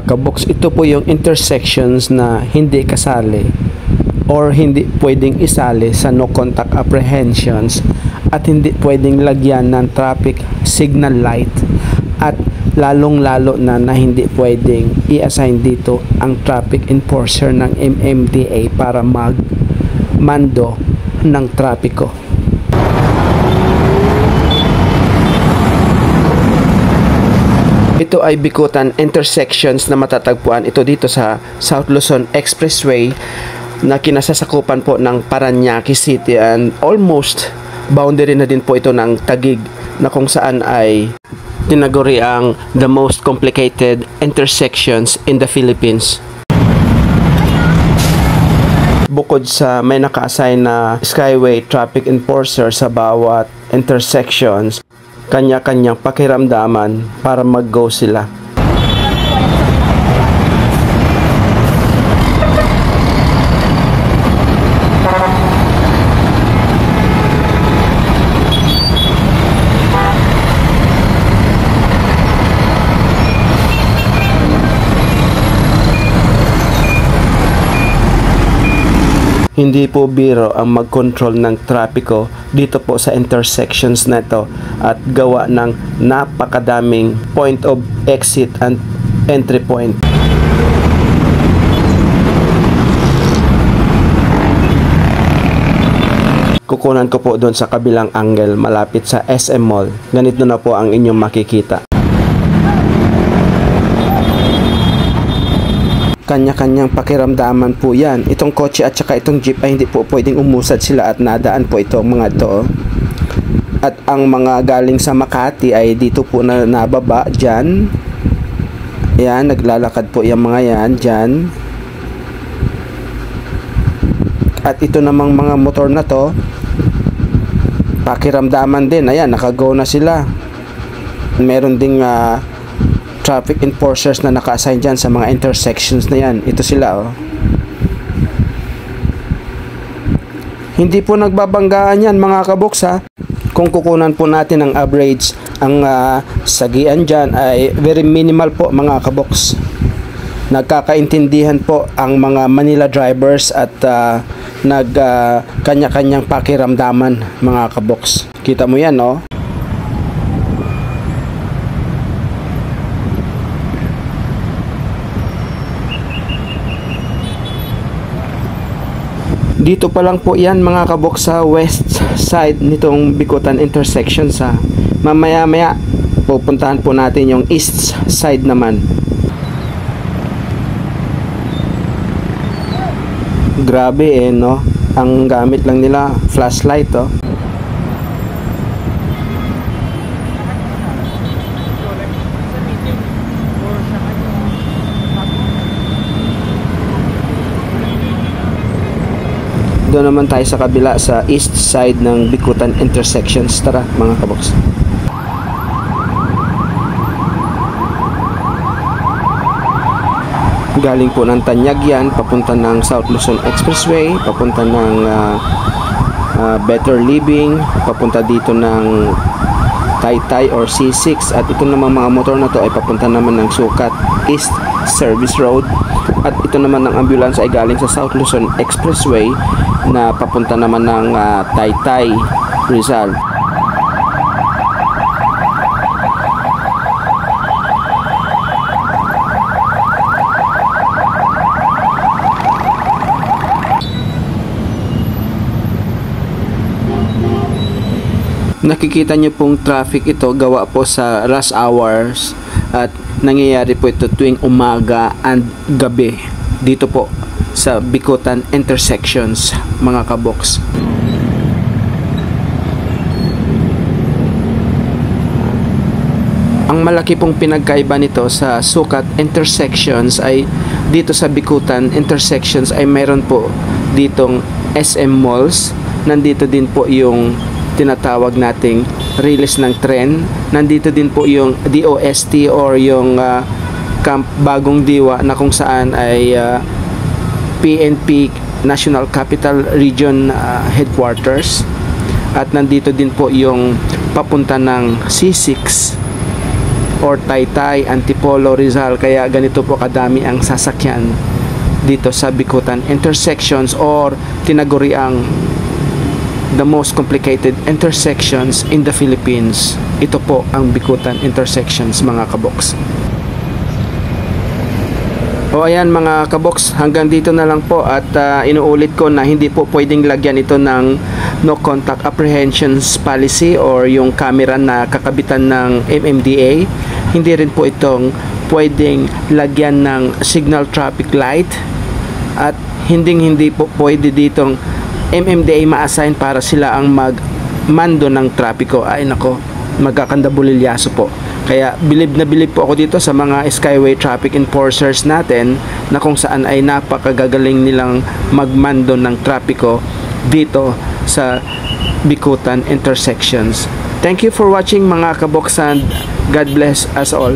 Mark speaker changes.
Speaker 1: kaboks, ito po yung intersections na hindi kasali or hindi pwedeng isali sa no contact apprehensions at hindi pwedeng lagyan ng traffic signal light at lalong-lalo na hindi pwedeng i-assign dito ang traffic enforcer ng MMDA para magmando ng trapiko. Ito ay bikutan intersections na matatagpuan ito dito sa South Luzon Expressway na kinasasakupan po ng Parañaque City, and almost boundary na din po ito ng Taguig na kung saan ay tinaguri ang the most complicated intersections in the Philippines. Bukod sa may naka-assign na skyway traffic enforcer sa bawat intersections, kanya-kanyang pakiramdaman para mag-go sila. Hindi po biro ang mag-control ng trapiko dito po sa intersections na ito at gawa ng napakadaming point of exit and entry point. Kukunan ko po doon sa kabilang angle malapit sa SM Mall. Ganito na po ang inyong makikita. Kanya-kanyang pakiramdaman po yan. Itong kotse at saka itong jeep ay hindi po pwedeng umusad sila at nadaan po itong mga to. At ang mga galing sa Makati ay dito po na nababa dyan. Yan, naglalakad po yung mga yan dyan. At ito namang mga motor na to, pakiramdaman din. Ayan, nakago na sila. Meron ding traffic enforcers na naka-assign dyan sa mga intersections na yan. Ito sila, oh. Hindi po nagbabanggaan yan, mga kaboks, ha. Kung kukunan po natin ang average, ang sagian dyan ay very minimal po, mga kaboks. Nagkakaintindihan po ang mga Manila drivers at kanya-kanyang pakiramdaman, mga kaboks. Kita mo yan, no? Dito pa lang po yan, mga kaboks, sa west side nitong bikutan intersection. Sa mamaya-maya pupuntahan po natin yung east side naman. Grabe no? Ang gamit lang nila flashlight, oh. Doon naman tayo sa kabila sa east side ng bikutan intersections. Tara, mga kaboks. Galing po ng Tanyag yan, papunta ng South Luzon Expressway, papunta ng Better Living, papunta dito ng Taytay or C6, at ito namang mga motor na to ay papunta naman ng Sukat East Service Road, at ito naman ng ambulance ay galing sa South Luzon Expressway na papunta naman ng Taytay, Rizal. Nakikita nyo pong traffic ito, gawa po sa rush hours, at nangyayari po ito tuwing umaga and gabi dito po sa bikutan intersections, mga kaboks. Ang malaki pong pinagkaiba nito sa Sukat intersections ay dito sa bikutan intersections ay mayroon po ditong SM malls, nandito din po yung tinatawag nating release ng tren, nandito din po yung DOST or yung Camp Bagong Diwa na kung saan ay PNP National Capital Region headquarters, at nandito din po yung papunta ng C6 or Taytay, Antipolo, Rizal, kaya ganito po kadami ang sasakyan dito sa Bicutan intersections, or tinaguriang the most complicated intersections in the Philippines. Ito po ang Bicutan intersections, mga kaboks. O ayan mga kaboks, hanggang dito na lang po, at inuulit ko na hindi po pwedeng lagyan ito ng no contact apprehensions policy or yung camera na kakabitan ng MMDA. Hindi rin po itong pwedeng lagyan ng signal traffic light, at hindi po pwede ditong MMDA ma-assign para sila ang magmando ng trapiko. Ay nako, magkakandabulilyaso po. Kaya bilib na bilib po ako dito sa mga Skyway traffic enforcers natin, na kung saan ay napakagagaling nilang magmando ng trapiko dito sa Bicutan intersections. Thank you for watching mga kaboksan. God bless us all.